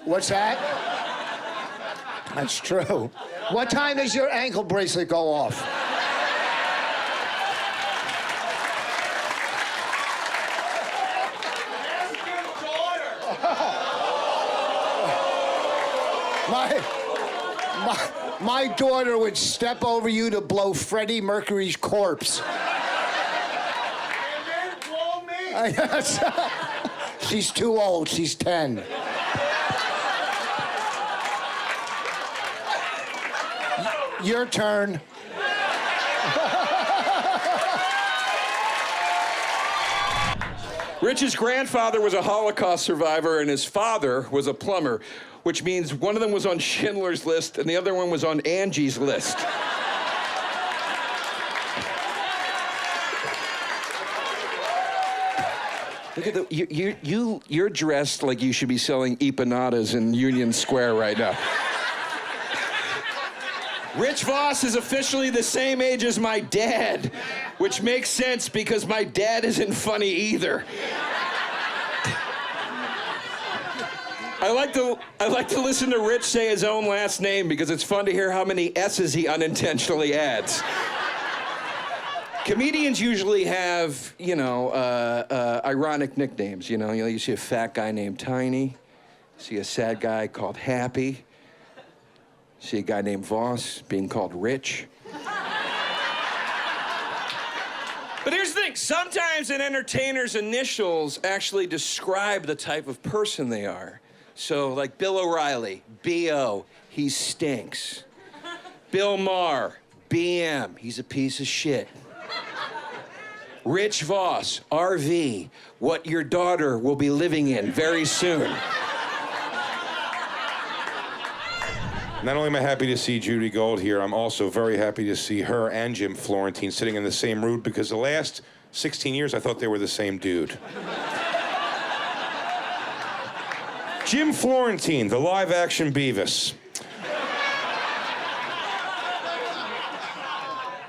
What's that? That's true. What time does your ankle bracelet go off? My daughter would step over you to blow Freddie Mercury's corpse. And then blow me. She's too old. She's 10. Your turn. Rich's grandfather was a Holocaust survivor and his father was a plumber, which means one of them was on Schindler's List and the other one was on Angie's List. Look at you're dressed like you should be selling empanadas in Union Square right now. Rich Voss is officially the same age as my dad, which makes sense because my dad isn't funny either. I like to listen to Rich say his own last name because it's fun to hear how many S's he unintentionally adds. Comedians usually have, ironic nicknames. You see a fat guy named Tiny, you see a sad guy called Happy, you see a guy named Voss being called Rich. But here's the thing, sometimes an entertainer's initials actually describe the type of person they are. So, like Bill O'Reilly, B.O., he stinks. Bill Maher, B.M., he's a piece of shit. Rich Voss, RV, what your daughter will be living in very soon. Not only am I happy to see Judy Gold here, I'm also very happy to see her and Jim Florentine sitting in the same room because the last 16 years I thought they were the same dude. Jim Florentine, the live-action Beavis.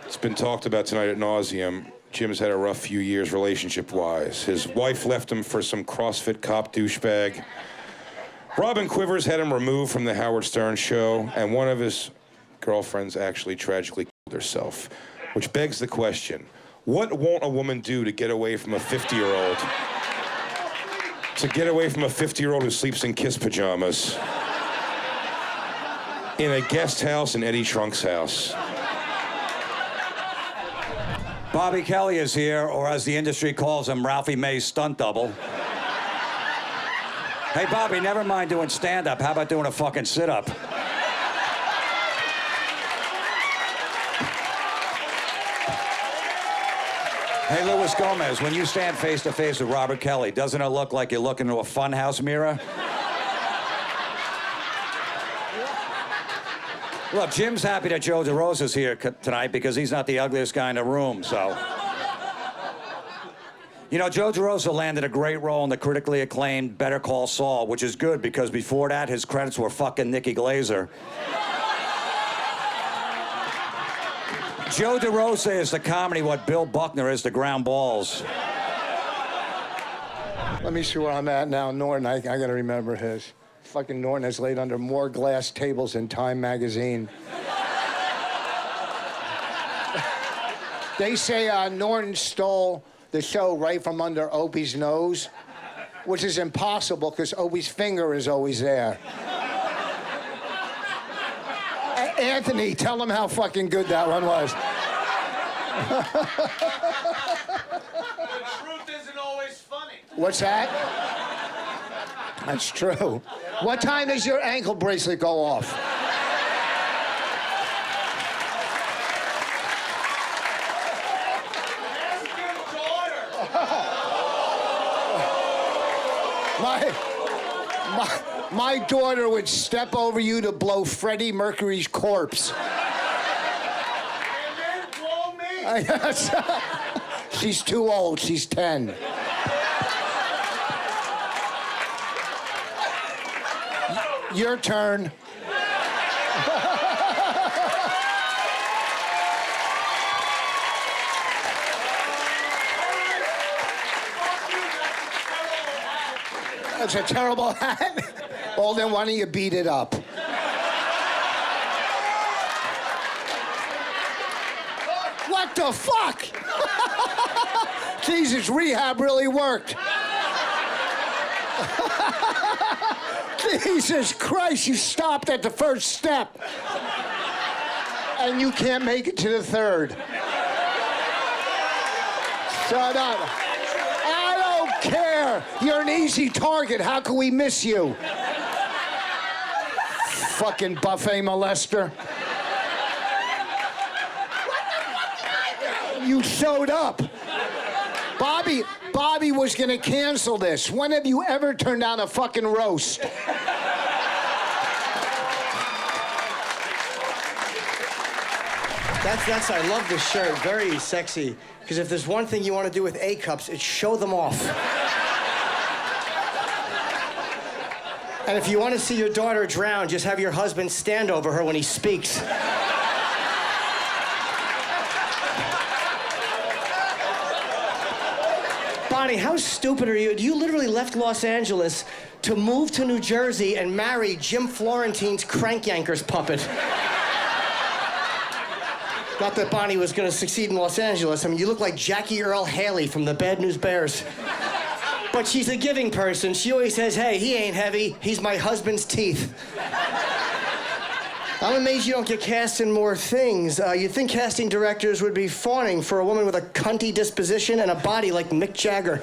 It's been talked about tonight ad nauseum. Jim's had a rough few years relationship-wise. His wife left him for some CrossFit cop douchebag. Robin Quivers had him removed from the Howard Stern show, and one of his girlfriends actually tragically killed herself. Which begs the question, what won't a woman do to get away from a 50-year-old? To get away from a 50-year-old who sleeps in Kiss pajamas. In a guest house in Eddie Trunk's house. Bobby Kelly is here, or as the industry calls him, Ralphie May's stunt double. Hey, Bobby, never mind doing stand-up. How about doing a fucking sit-up? Hey, Luis Gomez, when you stand face-to-face with Robert Kelly, doesn't it look like you look into a funhouse mirror? Look, Jim's happy that Joe DeRosa's here tonight because he's not the ugliest guy in the room, so... Joe DeRosa landed a great role in the critically acclaimed Better Call Saul, which is good because before that, his credits were fucking Nikki Glazer. Joe DeRosa is to comedy what Bill Buckner is to ground balls. Let me see where I'm at now. Norton, I gotta remember his. Fucking Norton has laid under more glass tables in Time magazine. They say Norton stole the show right from under Opie's nose, which is impossible because Opie's finger is always there. Anthony, tell him how fucking good that one was. The truth isn't always funny. What's that? That's true. What time does your ankle bracelet go off? My daughter would step over you to blow Freddie Mercury's corpse. And then blow me. She's too old. She's 10. Your turn. That's a terrible hat. Well, then why don't you beat it up? What the fuck? Jesus, rehab really worked. Jesus Christ, you stopped at the first step. And you can't make it to the third. Shut up. I don't care. You're an easy target. How can we miss you? Fucking buffet molester. You showed up. Bobby was gonna cancel this. When have you ever turned down a fucking roast? That's I love this shirt. Very sexy. Because if there's one thing you want to do with A-cups, it's show them off. And if you want to see your daughter drown, just have your husband stand over her when he speaks. Bonnie, how stupid are you? You literally left Los Angeles to move to New Jersey and marry Jim Florentine's crank yankers puppet. Not that Bonnie was going to succeed in Los Angeles. I mean, you look like Jackie Earl Haley from the Bad News Bears. But she's a giving person. She always says, hey, he ain't heavy. He's my husband's teeth. I'm amazed you don't get cast in more things. You'd think casting directors would be fawning for a woman with a cunty disposition and a body like Mick Jagger.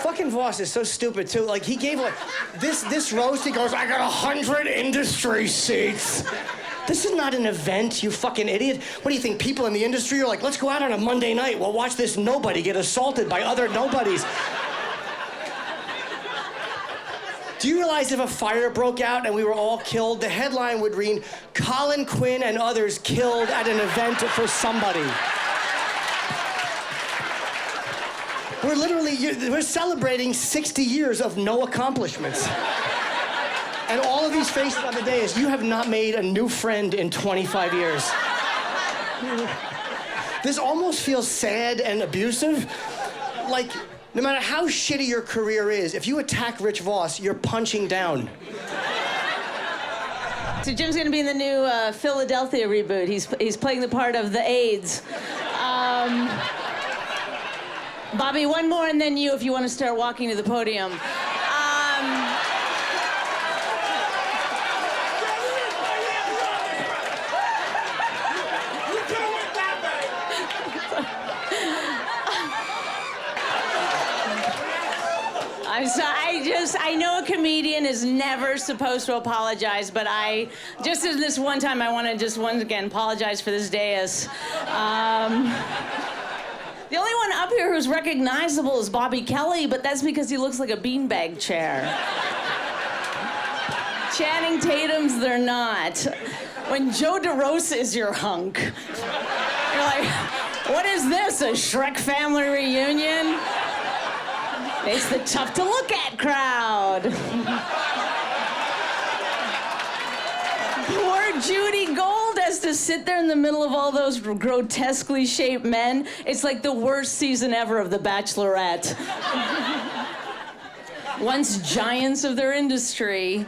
Fucking Voss is so stupid, too. Like, he gave, like, this roast, he goes, I got 100 industry seats. This is not an event, you fucking idiot. What do you think, people in the industry are like, let's go out on a Monday night. We'll watch this nobody get assaulted by other nobodies. Do you realize if a fire broke out and we were all killed, the headline would read, Colin Quinn and others killed at an event for somebody. We're celebrating 60 years of no accomplishments. And all of these faces on the day is, you have not made a new friend in 25 years. This almost feels sad and abusive. Like, no matter how shitty your career is, if you attack Rich Voss, you're punching down. So Jim's gonna be in the new Philadelphia reboot. He's playing the part of the AIDS. Bobby, one more and then you if you want to start walking to the podium. I know a comedian is never supposed to apologize, but just as this one time, I want to just once again apologize for this dais. The only one up here who's recognizable is Bobby Kelly, but that's because he looks like a beanbag chair. Channing Tatum's, they're not. When Joe DeRosa is your hunk, you're like, what is this, a Shrek family reunion? It's the tough to look at crowd. Poor Judy Gold has to sit there in the middle of all those grotesquely shaped men. It's like the worst season ever of The Bachelorette. Once giants of their industry,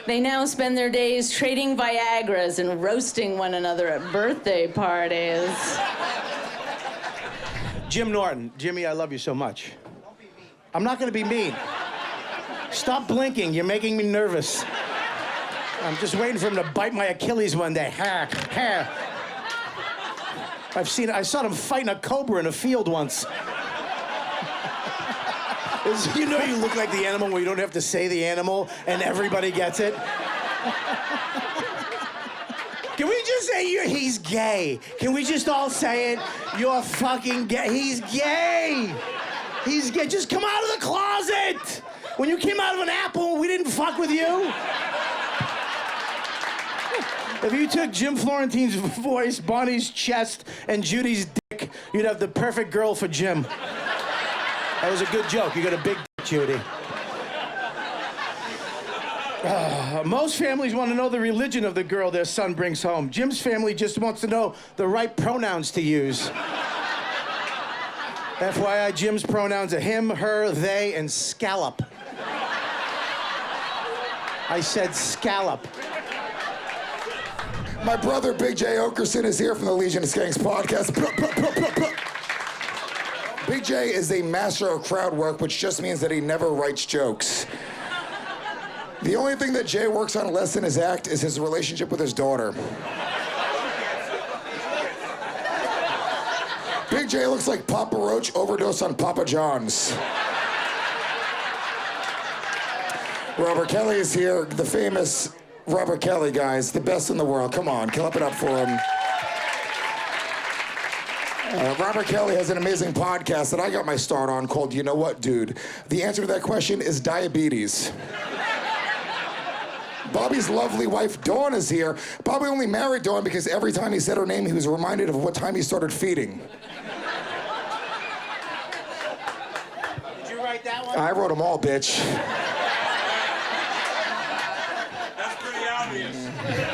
they now spend their days trading Viagras and roasting one another at birthday parties. Jim Norton. Jimmy, I love you so much. I'm not gonna be mean. Stop blinking, you're making me nervous. I'm just waiting for him to bite my Achilles one day. Ha, ha. I saw him fighting a cobra in a field once. You know you look like the animal where you don't have to say the animal and everybody gets it? Can we just say he's gay? Can we just all say it? You're fucking gay. He's gay. He's gay. Just come out of the closet. When you came out of an apple, we didn't fuck with you. If you took Jim Florentine's voice, Bonnie's chest, and Judy's dick, you'd have the perfect girl for Jim. That was a good joke. You got a big dick, Judy. Most families want to know the religion of the girl their son brings home. Jim's family just wants to know the right pronouns to use. FYI, Jim's pronouns are him, her, they, and scallop. I said scallop. My brother, Big J Okerson, is here from the Legion of Skanks podcast. Big J is a master of crowd work, which just means that he never writes jokes. The only thing that Jay works on less in his act is his relationship with his daughter. Big J looks like Papa Roach overdosed on Papa John's. Robert Kelly is here, the famous Robert Kelly, guys, the best in the world. Come on, clap it up for him. Robert Kelly has an amazing podcast that I got my start on called You Know What, Dude? The answer to that question is diabetes. Bobby's lovely wife, Dawn, is here. Bobby only married Dawn because every time he said her name, he was reminded of what time he started feeding. Did you write that one? I wrote them all, bitch. That's pretty obvious.